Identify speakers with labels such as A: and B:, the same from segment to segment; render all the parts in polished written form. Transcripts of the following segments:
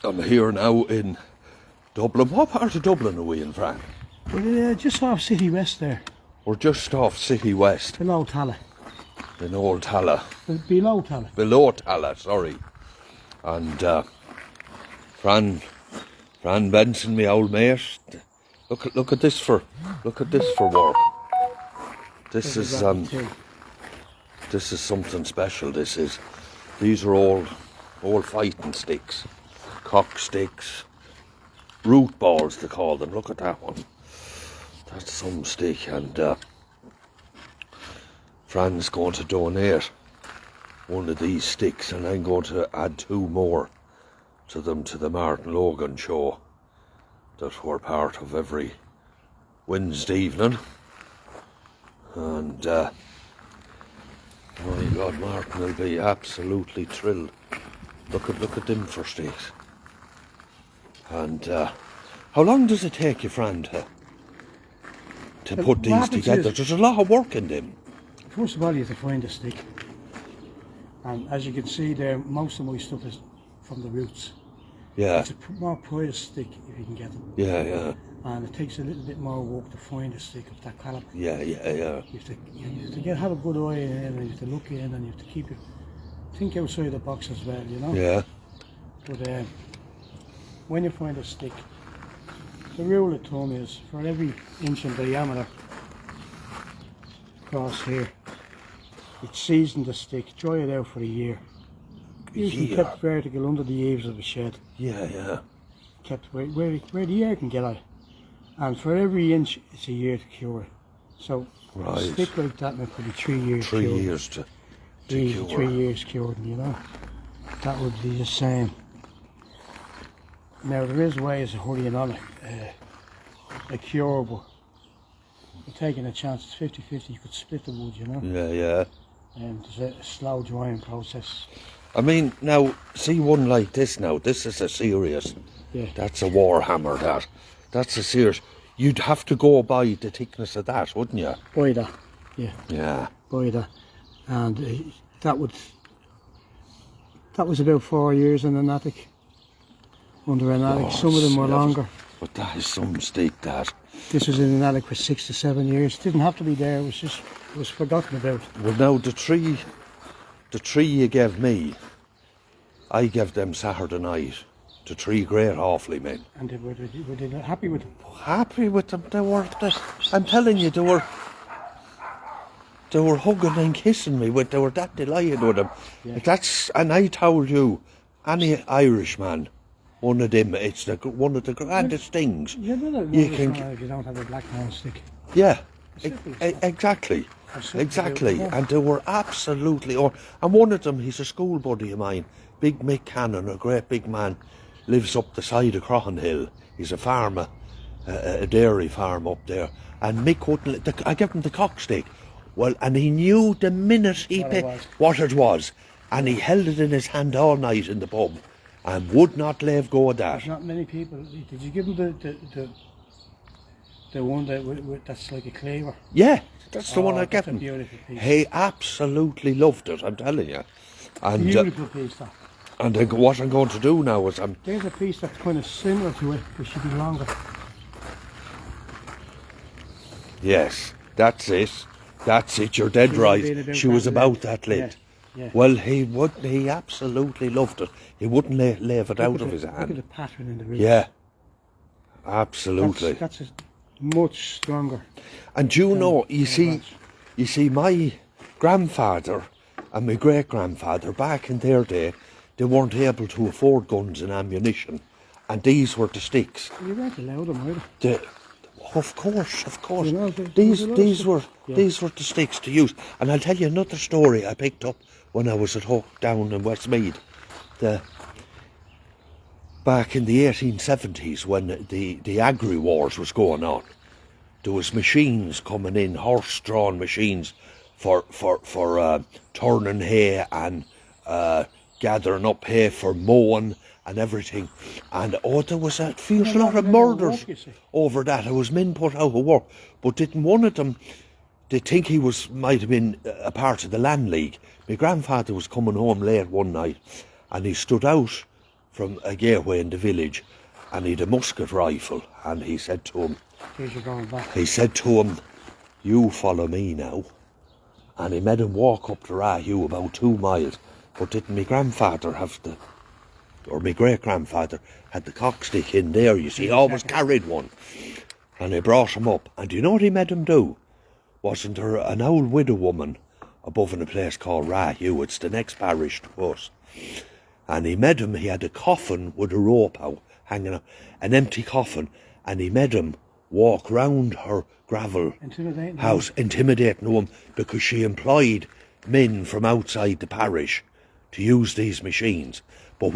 A: I'm here now in Dublin. What part of Dublin are we in, Fran?
B: We're just off City West there.
A: We're just off City West.
B: Below Tala.
A: In Old Tala.
B: Below Tala.
A: Below Tala, sorry. And Fran Benson, my old mate. Look at this for work. This is something special. These are all fighting sticks, cock sticks, root balls they call them. Look at that one. That's some stick, and Fran's going to donate one of these sticks, and I'm going to add 2 more to them to the Martin Logan show that we're part of every Wednesday evening. And my God, Martin will be absolutely thrilled. Look at them for sticks. And how long does it take you, Fran, to put these together? There's a lot of work in them.
B: First of all, you have to find a stick. And as you can see there, most of my stuff is from the roots.
A: Yeah.
B: It's a more prized stick if you can get them.
A: Yeah.
B: And it takes a little bit more work to find a stick of that caliber.
A: Yeah.
B: You have to have a good eye in it, and you have to look in, and you have to think outside the box as well, you know?
A: Yeah.
B: But when you find a stick, the rule of thumb is for every inch in diameter across here, it's season the stick, dry it out for a year. Usually kept vertical under the eaves of a shed.
A: Yeah.
B: Kept where the air can get out. And for every inch, it's a year to cure it. So a stick like that might be 3 years.
A: 3 years to cure.
B: 3 years cured, you know. That would be the same. Now there is ways of hurrying on a cure, but you're taking a chance. It's 50-50. You could split the wood, you know.
A: Yeah.
B: And there's a slow drying process.
A: I mean, now, see one like this now. This is a serious.
B: Yeah.
A: That's a Warhammer, That's a serious. You'd have to go by the thickness of that, wouldn't you?
B: By that, yeah.
A: Yeah.
B: By that. And that was about 4 years in an attic. Under an attic. Some of them were longer.
A: But that is some stick, that.
B: This was in an attic for 6 to 7 years. Didn't have to be there. It was forgotten about.
A: Well, now the tree you gave me, I gave them Saturday night. The 3 great awfully men.
B: And were they happy with them?
A: Happy with them. I'm telling you, they were hugging and kissing me. They were that delighted with them. Yeah. And I told you, any Irishman, one of them, it's one of the grandest things.
B: You can if you don't have a blackthorn stick.
A: Yeah, exactly. And they were absolutely and one of them, he's a school buddy of mine, Big Mick Cannon, a great big man, lives up the side of Croghan Hill. He's a farmer, a dairy farm up there, and Mick wouldn't I gave him the cock stick. Well, and he knew the minute what it was, and he held it in his hand all night in the pub and would not let go of that.
B: There's not many people. Did you give him the one that's like a claver?
A: Yeah, that's the one I gave him.
B: Beautiful piece.
A: He absolutely loved it, I'm telling you. And
B: beautiful piece, that.
A: And what I'm going to do now is
B: there's a piece that's kind of similar to it, but should be longer.
A: Yes, that's it. You're dead right. She was about that length. Yeah. Well, he absolutely loved it. He wouldn't leave it out of his hand.
B: Look at the pattern in the roots.
A: Yeah, absolutely.
B: That's much stronger.
A: And you see, my grandfather and my great-grandfather, back in their day, they weren't able to afford guns and ammunition, and these were the sticks.
B: You weren't allowed them either.
A: Of course.
B: You know,
A: these were the sticks to use. And I'll tell you another story I picked up when I was at Hook down in Westmeath. Back in the 1870s, when the agri-wars was going on, there was machines coming in, horse-drawn machines for turning hay and gathering up hay for mowing and everything. And there was a fierce lot of murders over that. It was men put out of work. But didn't one of them, they think he might have been a part of the Land League. My grandfather was coming home late one night and he stood out from a gateway in the village, and he'd a musket rifle, and he said to him,
B: Here's you going back.
A: he said to him, you follow me now. And he made him walk up to Rahew about 2 miles. But didn't my grandfather have or my great-grandfather had the cockstick in there, you see, he always carried one. And he brought him up. And do you know what he made him do? Wasn't there an old widow woman above in a place called Rahew? It's the next parish to us. And he had a coffin with a rope out, hanging up, an empty coffin, and he made him walk round her gravel house, intimidating them, because she employed men from outside the parish to use these machines. But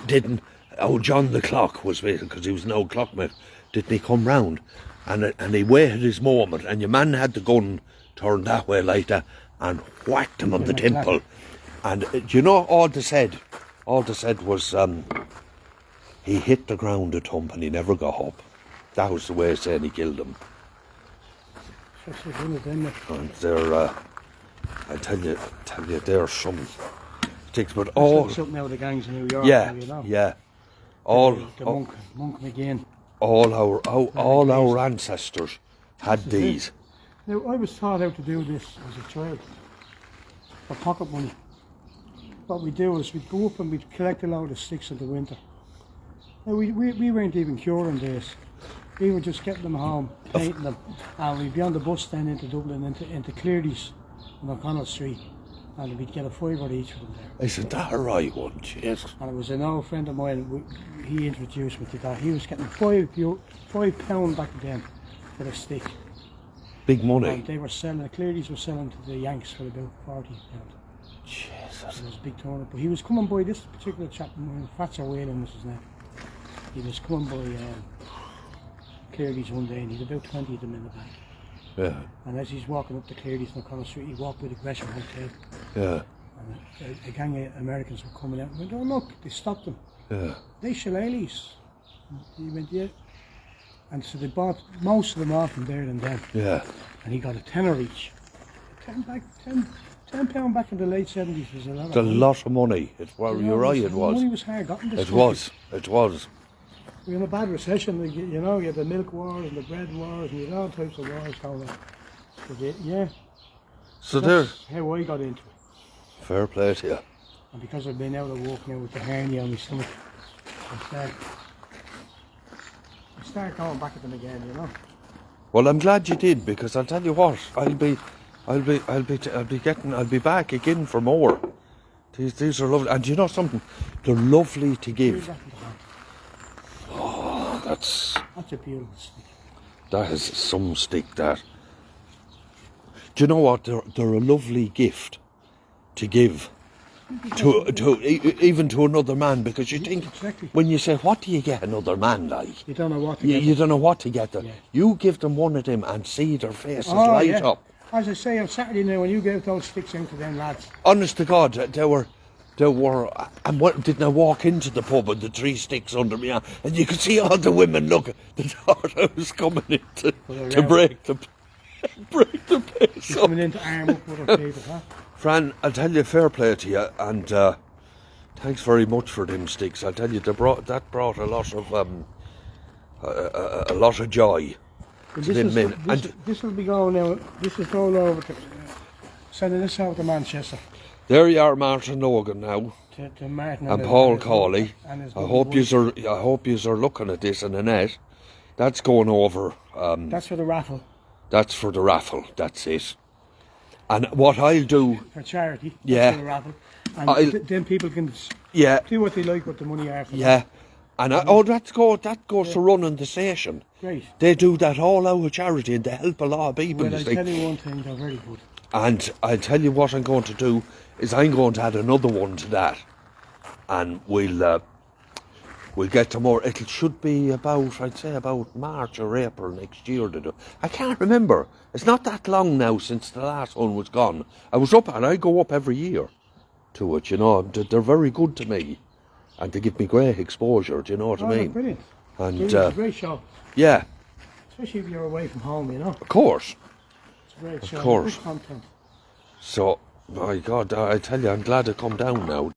A: didn't old John the Clock was with, because he was an old clockmaker, didn't he come round? And he waited his moment, and your man had the gun turned that way like that, and whacked him on the temple. And do you know all they said? All they said was he hit the ground a thump and he never got up. That was the way of saying he killed him. And they're, I tell you, there's some things, but all
B: something out of the gangs in New York.
A: yeah,
B: you know?
A: yeah, all
B: the Monk McGinn.
A: all our ancestors had these.
B: Now I was taught how to do this as a child for pocket money. What we do is we'd go up and we'd collect a load of sticks in the winter. Now we weren't even curing this. We were just getting them home, painting them, and we'd be on the bus then into Dublin, into Cleardy's on O'Connell Street, and we'd get a £5 each for them there.
A: Isn't that a right one? Jeez.
B: And it was an old friend of mine, he introduced me to that. He was getting £5 back then for a stick.
A: Big money.
B: And they were selling, Cleardy's were selling to the Yanks for about £40.
A: Jesus.
B: It was a big turn up. But he was coming by, this particular chap, Fatser Whalen was his name. He was coming by Cleardy's one day, and he had about 20 of them in the bag.
A: Yeah.
B: And as he's walking up to Cleardy's on O'Connell Street, he walked by the Gresham Hotel.
A: Yeah.
B: And a gang of Americans were coming out and went, oh look, they stopped them.
A: Yeah.
B: They shillelaghs. He went, yeah. And so they bought most of them off him there and then.
A: Yeah.
B: And he got a tenner each. £10 back in the late 70s was a lot of
A: It's a
B: money.
A: lot of money. You're right, it was.
B: Money was hard gotten.
A: It was.
B: We were in a bad recession, you know, you had the milk wars and the bread wars and you had all types of wars going on. Yeah.
A: So
B: that's how I got into it.
A: fair play to you.
B: And because I've been out of work now with the hernia on my stomach, I start going back at them again, you know.
A: Well, I'm glad you did, because I'll tell you what, I'll be back again for more. These are lovely, and you know something? They're lovely to give. Oh, that's
B: a beautiful stick.
A: That is some stick. That. Do you know what? They're a lovely gift to give even to another man, because you think when you say, what do you get another man like?
B: You don't know what to get.
A: You don't know what to get them. Yeah. You give them one of them and see their faces light up.
B: As I say on Saturday now, when you gave those sticks out to them lads.
A: Honest to God, they were. And didn't I walk into the pub with the 3 sticks under me arm, and you could see all the women looking. They thought I was coming in to break the pace.
B: Coming in to arm up with other people, huh?
A: Fran, I'll tell you, fair play to you, and thanks very much for them sticks. I'll tell you, that brought a lot of joy to them men.
B: This will be going now. This is all over to sending this out to Manchester.
A: There you are, Martin Logan now,
B: to Martin
A: and Paul Cawley. I hope you are looking at this in the net. That's going over.
B: That's for the raffle.
A: That's for the raffle. That's it. And what I'll do
B: for charity.
A: Yeah.
B: For the raffle. And then people can do what they like with the money after.
A: Yeah. And that goes to running the station.
B: Great.
A: They do that all out of charity, and they help a lot of people.
B: Well, I'll tell you one thing, they're very good.
A: And I'll tell you what I'm going to do is I'm going to add another one to that, and we'll get to more. It should be about March or April next year to do. I can't remember. It's not that long now since the last one was gone. I was up, and I go up every year to it. You know, they're very good to me, and they give me great exposure. Do you know what I mean?
B: Brilliant.
A: And
B: it's a great show.
A: Yeah.
B: Especially if you're away from home, you know.
A: Of course.
B: It's a great show.
A: Of course.
B: Good content.
A: So, my God, I tell you, I'm glad to come down now.